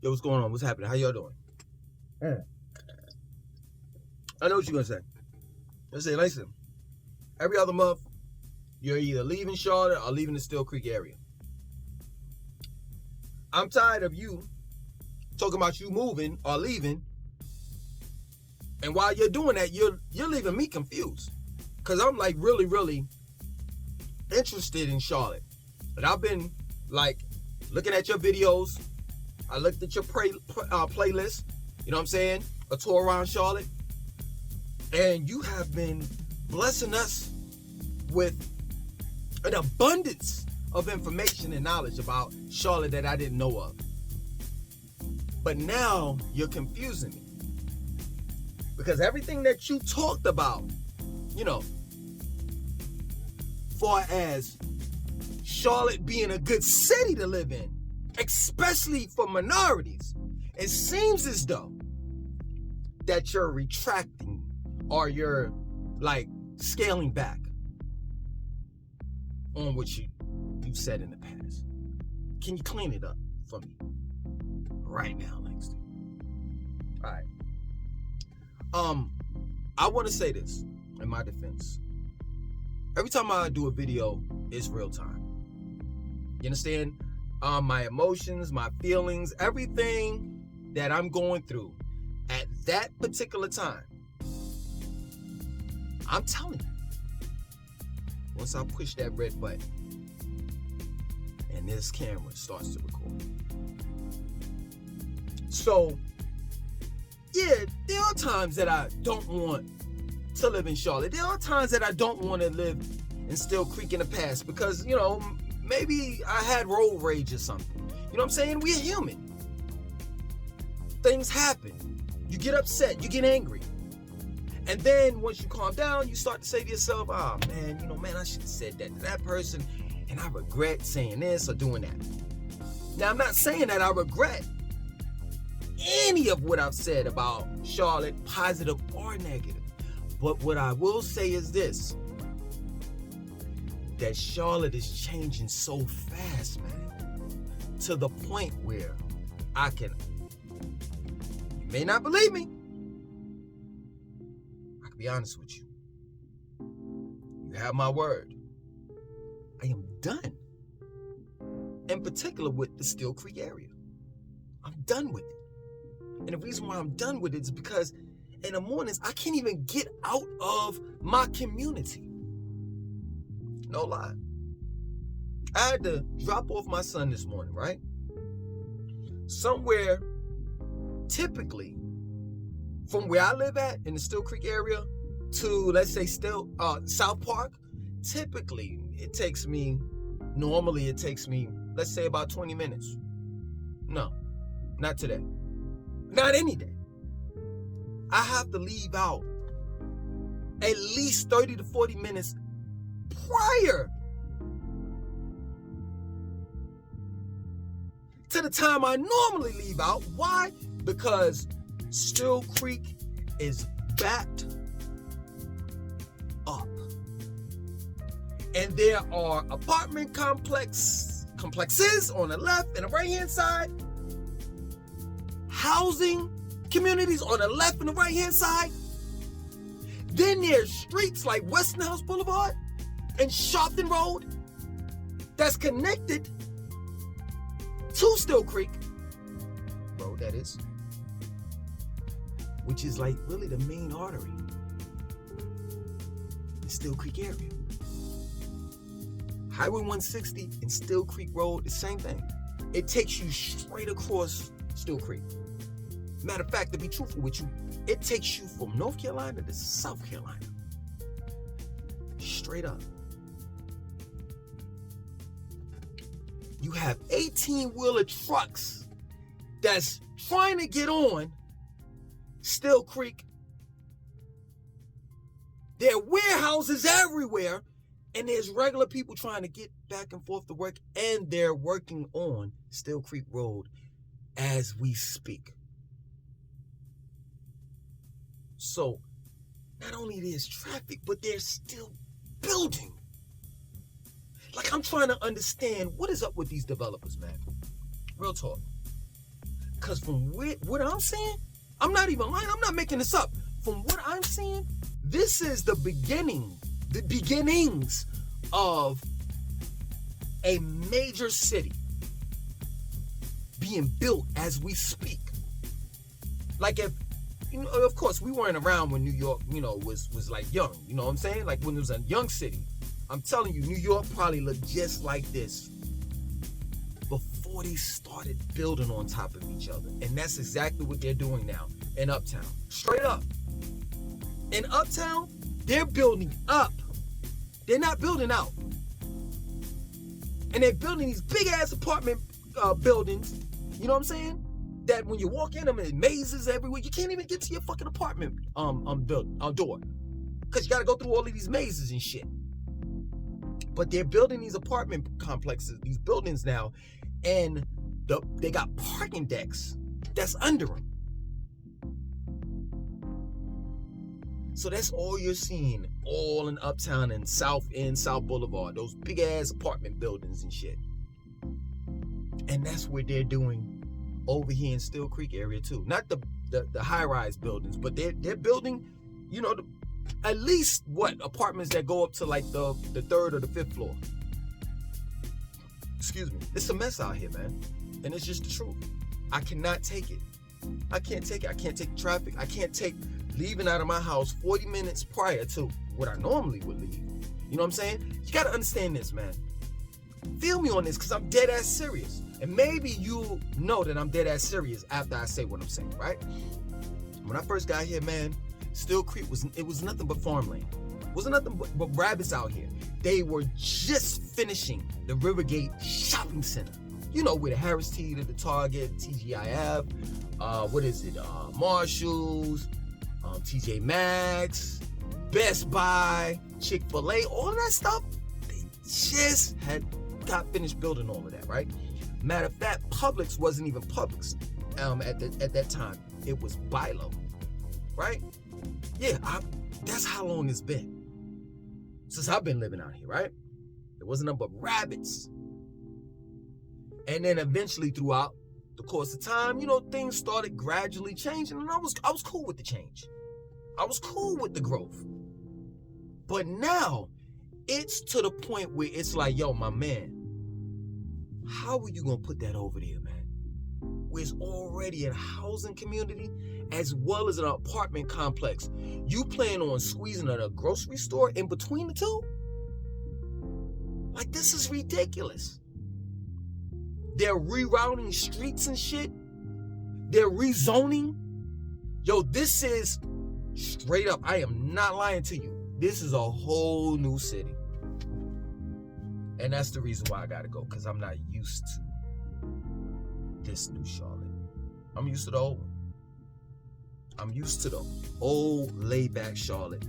Yo, what's going on? What's happening? How y'all doing? I know what you're gonna say. Let's say, listen. Every other month, you're either leaving Charlotte or leaving the Steele Creek area. I'm tired of you talking about you moving or leaving, and while you're doing that, you're leaving me confused. Cause I'm like really, really interested in Charlotte. And I've been like looking at your videos. I looked at your playlist, you know what I'm saying? A tour around Charlotte. And you have been blessing us with an abundance of information and knowledge about Charlotte that I didn't know of. But now you're confusing me. Because everything that you talked about, you know, far as Charlotte being a good city to live in, especially for minorities, it seems as though that you're retracting or you're like scaling back on what you've said in the past. Can you clean it up for me right now, Langston? All right. I want to say this in my defense. Every time I do a video, it's real time. You understand? My emotions, my feelings, everything that I'm going through at that particular time. I'm telling you, once I push that red button and this camera starts to record. So, yeah, there are times that I don't want to live in Charlotte. There are times that I don't want to live in Steele Creek in the past because, you know, maybe I had road rage or something. You know what I'm saying? We're human. Things happen. You get upset. You get angry. And then once you calm down, you start to say to yourself, oh, man, you know, man, I should have said that to that person. And I regret saying this or doing that. Now, I'm not saying that I regret any of what I've said about Charlotte, positive or negative. But what I will say is this. That Charlotte is changing so fast, man, to the point where you may not believe me. I can be honest with you. You have my word. I am done. In particular with the Steele Creek area. I'm done with it. And the reason why I'm done with it is because in the mornings, I can't even get out of my community. No lie. I had to drop off my son this morning, right? Somewhere, typically, from where I live at in the Steele Creek area to, let's say, South Park, typically, normally it takes me, let's say about 20 minutes. No, not today. Not any day. I have to leave out at least 30 to 40 minutes prior to the time I normally leave out. Why? Because Steele Creek is backed up. And there are apartment complexes on the left and the right-hand side. Housing communities on the left and the right-hand side. Then there's streets like Westinghouse Boulevard and Sharpton Road that's connected to Steele Creek Road, that is, which is like really the main artery in the Steele Creek area. Highway 160 and Steele Creek Road, the same thing. It takes you straight across Steele Creek. Matter of fact, to be truthful with you, it takes you from North Carolina to South Carolina. Straight up. You have 18-wheeler trucks that's trying to get on Steele Creek. There are warehouses everywhere, and there's regular people trying to get back and forth to work, and they're working on Steele Creek Road as we speak. So, not only there's traffic, but they're still building. Like, I'm trying to understand what is up with these developers, man. Real talk. Because from what I'm saying, I'm not even lying. I'm not making this up. From what I'm seeing, this is the beginnings of a major city being built as we speak. Like if, of course, we weren't around when New York, was like young. You know what I'm saying? Like when it was a young city. I'm telling you, New York probably looked just like this before they started building on top of each other. And that's exactly what they're doing now in Uptown. Straight up. In Uptown, they're building up. They're not building out. And they're building these big ass apartment buildings. You know what I'm saying? That when you walk in them, there's mazes everywhere. You can't even get to your fucking apartment door. Because you got to go through all of these mazes and shit. But they're building these apartment complexes, these buildings now, and they got parking decks that's under them. So that's all you're seeing, all in Uptown and South Boulevard, those big ass apartment buildings and shit. And that's what they're doing over here in Steele Creek area too. Not the high-rise buildings, but they're building, at least apartments that go up to like the third or the fifth floor. Excuse me. It's a mess out here, man. And it's just the truth. I cannot take it. I can't take it. I can't take traffic. I can't take leaving out of my house 40 minutes prior to what I normally would leave. You know what I'm saying? You got to understand this, man. Feel me on this, because I'm dead ass serious. And maybe you'll know that I'm dead ass serious after I say what I'm saying, right? When I first got here, man, Steele Creek was nothing but farmland. It wasn't nothing but rabbits out here. They were just finishing the Rivergate Shopping Center. With the Harris Teeter, the Target, TGIF, Marshalls, TJ Maxx, Best Buy, Chick-fil-A, all of that stuff. They just got finished building all of that, right? Matter of fact, Publix wasn't even Publix at that time. It was Bilo, right? Yeah, that's how long it's been since I've been living out here, right? There wasn't nothing but rabbits. And then eventually throughout the course of time, things started gradually changing, and I was cool with the change. I was cool with the growth. But now it's to the point where it's like, yo, my man, how are you gonna put that over there, man? Where it's already a housing community as well as an apartment complex. You plan on squeezing a grocery store in between the two? Like, this is ridiculous. They're rerouting streets and shit. They're rezoning. Yo, this is straight up, I am not lying to you. This is a whole new city. And that's the reason why I gotta go, because I'm not used to this new Charlotte. I'm used to the old one. I'm used to the old laid-back Charlotte.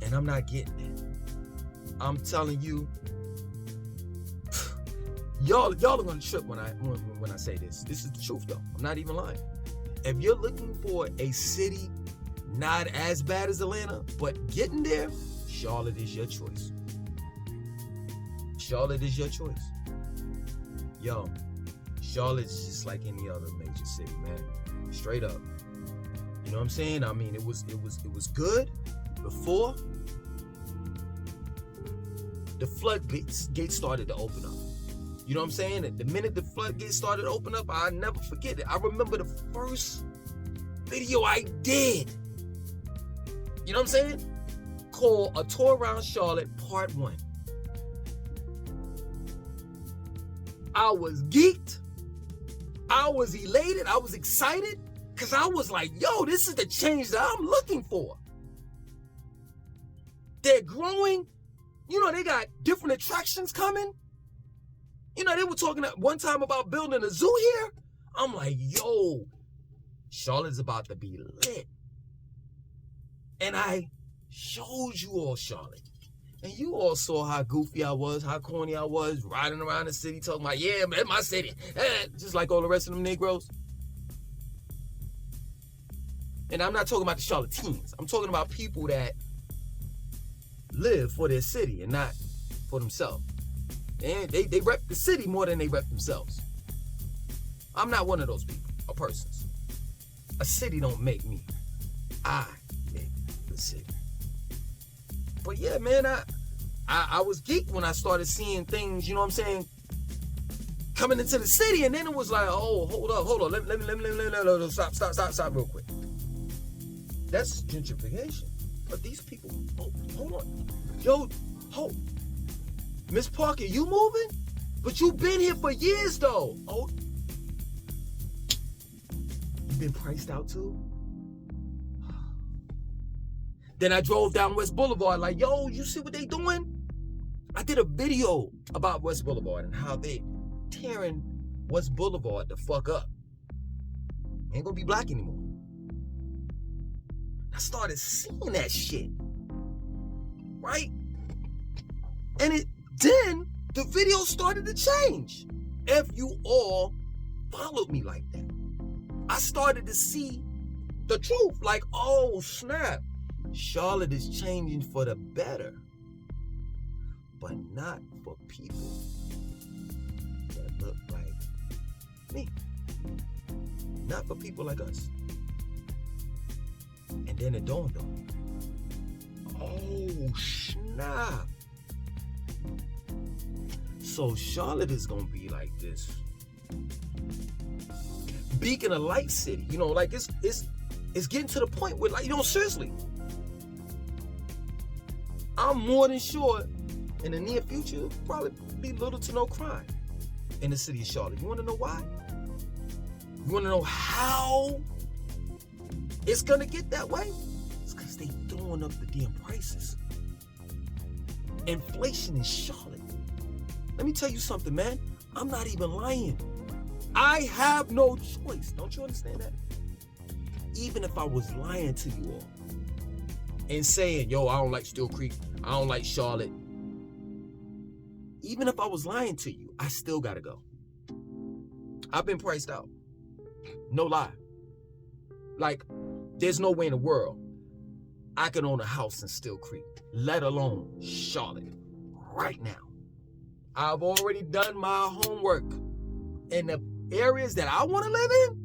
And I'm not getting it. I'm telling you, y'all are gonna trip when I say this. This is the truth, though. I'm not even lying. If you're looking for a city not as bad as Atlanta, but getting there, Charlotte is your choice. Charlotte is your choice. Yo, Charlotte's just like any other major city, man. Straight up. You know what I'm saying? I mean, it was good before the floodgates started to open up. You know what I'm saying? The minute the floodgates started to open up, I'll never forget it. I remember the first video I did. You know what I'm saying? Called A Tour Around Charlotte Part 1. I was geeked. I was elated. I was excited. Because I was like, yo, this is the change that I'm looking for. They're growing. They got different attractions coming. They were talking at one time about building a zoo here. I'm like, yo, Charlotte's about to be lit. And I showed you all Charlotte. And you all saw how goofy I was, how corny I was, riding around the city talking about, yeah, man, my city. Just like all the rest of them Negroes. And I'm not talking about the Charlotteans. I'm talking about people that live for their city and not for themselves. And they rep the city more than they rep themselves. I'm not one of those people or persons. A city don't make me. I make the city. But yeah, man, I was geeked when I started seeing things, you know what I'm saying, coming into the city, and then it was like, oh, hold up, let me stop real quick. That's gentrification. But these people, hold on. Yo, Miss Parker, you moving? But you been here for years, though. Oh, you been priced out, too? Then I drove down West Boulevard like, yo, you see what they doing? I did a video about West Boulevard and how they tearing West Boulevard the fuck up. Ain't gonna be black anymore. I started seeing that shit. Right? And then the video started to change. If you all followed me like that, I started to see the truth. Like, oh snap, Charlotte is changing for the better, but not for people that look like me. Not for people like us. And then it dawned on me. Oh snap. So Charlotte is gonna be like this beacon of light city. You know, like it's getting to the point where, like, you know, seriously, I'm more than sure in the near future it'll probably be little to no crime in the city of Charlotte. You wanna know why? You wanna know how it's gonna get that way? It's because they throwing up the damn prices. Inflation in Charlotte. Let me tell you something, man. I'm not even lying. I have no choice. Don't you understand that? Even if I was lying to you all and saying, yo, I don't like Steele Creek, I don't like Charlotte. Even if I was lying to you, I still gotta go. I've been priced out. No lie. Like, there's no way in the world I could own a house in Steele Creek, let alone Charlotte, right now. I've already done my homework in the areas that I want to live in,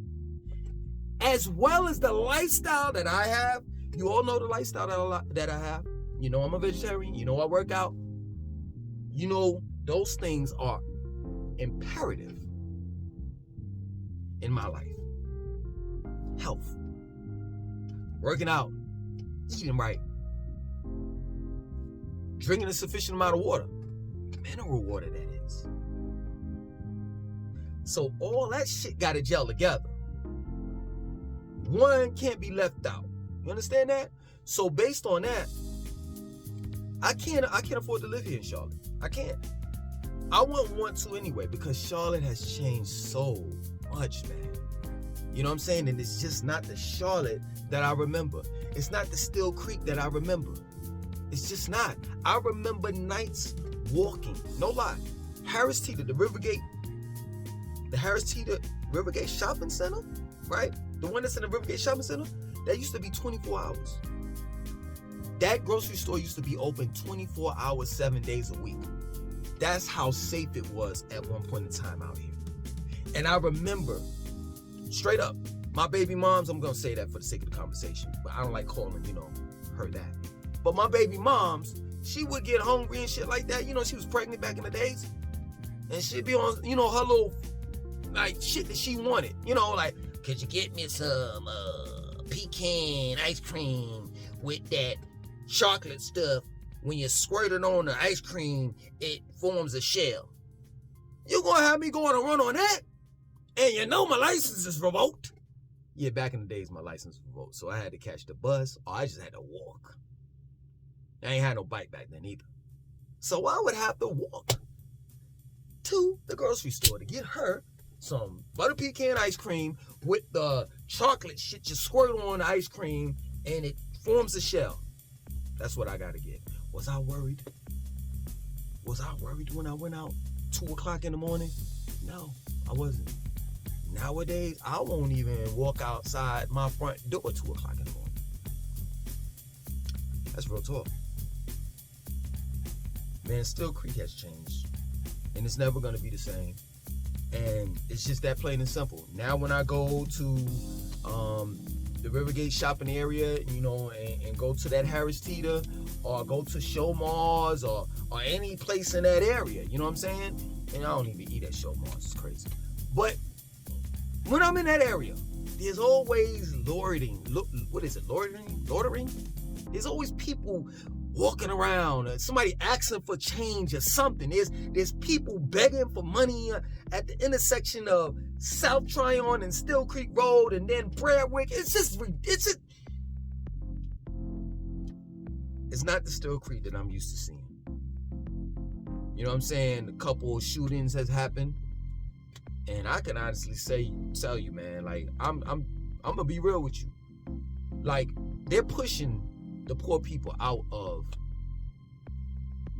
as well as the lifestyle that I have. You all know the lifestyle that I have. You know I'm a vegetarian. You know I work out. You know those things are imperative in my life. Health, working out, eating right, drinking a sufficient amount of water, mineral water that is. So all that shit got to gel together. One can't be left out. You understand that? So based on that, I can't afford to live here in Charlotte. I can't. I wouldn't want to anyway, because Charlotte has changed so much, man. You know what I'm saying? And it's just not the Charlotte that I remember. It's not the Steele Creek that I remember. It's just not. I remember nights walking, no lie. Harris Teeter, the Harris Teeter Rivergate Shopping Center, right? The one that's in the Rivergate Shopping Center, that used to be 24 hours. That grocery store used to be open 24 hours, 7 days a week. That's how safe it was at one point in time out here. And I remember, straight up, my baby moms, I'm going to say that for the sake of the conversation, but I don't like calling, her that. But my baby moms, she would get hungry and shit like that. You know, she was pregnant back in the days. And she'd be on, her little, like, shit that she wanted. Like, could you get me some pecan ice cream with that chocolate stuff? When you squirt it on the ice cream, it forms a shell. You gonna have me going to run on that? And my license is revoked. Yeah, back in the days, my license was revoked. So I had to catch the bus, or I just had to walk. I ain't had no bike back then either. So I would have to walk to the grocery store to get her some butter pecan ice cream with the chocolate shit you squirt on the ice cream and it forms a shell. That's what I gotta get. Was I worried? Was I worried when I went out 2 o'clock in the morning? No, I wasn't. Nowadays, I won't even walk outside my front door 2 o'clock in the morning. That's real talk. Man, Steele Creek has changed. And it's never going to be the same. And it's just that plain and simple. Now when I go to the Rivergate shopping area, and go to that Harris Teeter, or go to Show Mars, or any place in that area, you know what I'm saying? And I don't even eat at Show Mars, it's crazy. But when I'm in that area, there's always loitering. Loitering? There's always people walking around, somebody asking for change or something. There's people begging for money at the intersection of South Tryon and Still Creek Road, and then Bradwick. It's not the Still Creek that I'm used to seeing. You know what I'm saying? A couple of shootings has happened, and I can honestly tell you, man, like I'm gonna be real with you. Like, they're pushing the poor people out of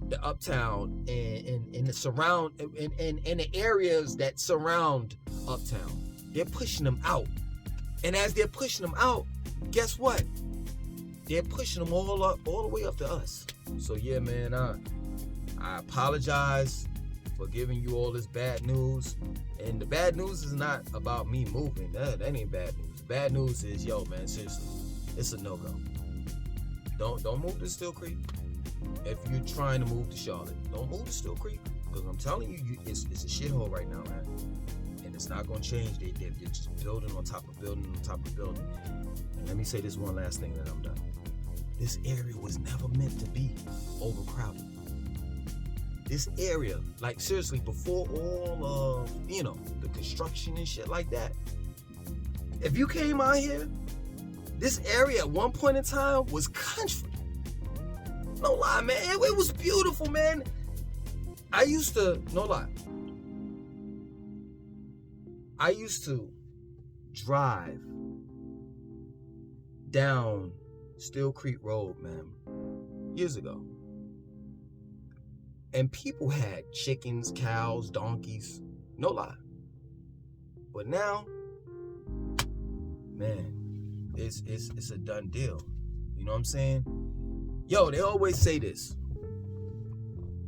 the uptown and the surround and the areas that surround uptown. They're pushing them out. And as they're pushing them out, guess what? They're pushing them all the way up to us. So yeah, man, I apologize for giving you all this bad news. And the bad news is not about me moving. That ain't bad news. Bad news is, yo, man, seriously, it's a no-go. Don't move to Still Creek. If you're trying to move to Charlotte, don't move to Still Creek, because I'm telling you, it's a shithole right now, man. And it's not gonna change. They're just building on top of building on top of building. And let me say this one last thing, that I'm done. This area was never meant to be overcrowded. This area, like, seriously, before all of the construction and shit like that, if you came out here, this area at one point in time was country. No lie, man. It was beautiful, man. I used to drive down Still Creek Road, man, years ago. And people had chickens, cows, donkeys. No lie. But now, man, it's a done deal. You know what I'm saying? Yo, they always say this.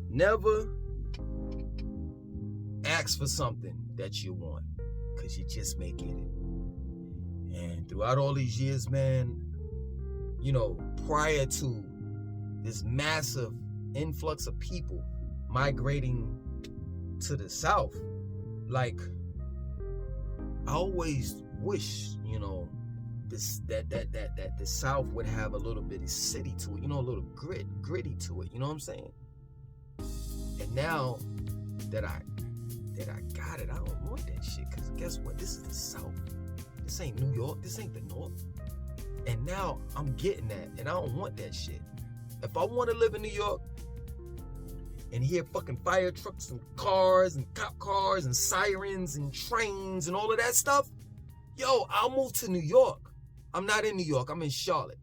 Never ask for something that you want, because you just may get it. And throughout all these years, man, prior to this massive influx of people migrating to the South, like, I always wish, that the South would have a little bit of city to it, a little gritty to it, you know what I'm saying? And now that I got it, I don't want that shit, because guess what? This is the South. This ain't New York. This ain't the North. And now I'm getting that, and I don't want that shit. If I want to live in New York and hear fucking fire trucks and cars and cop cars and sirens and trains and all of that stuff, yo, I'll move to New York. I'm not in New York. I'm in Charlotte.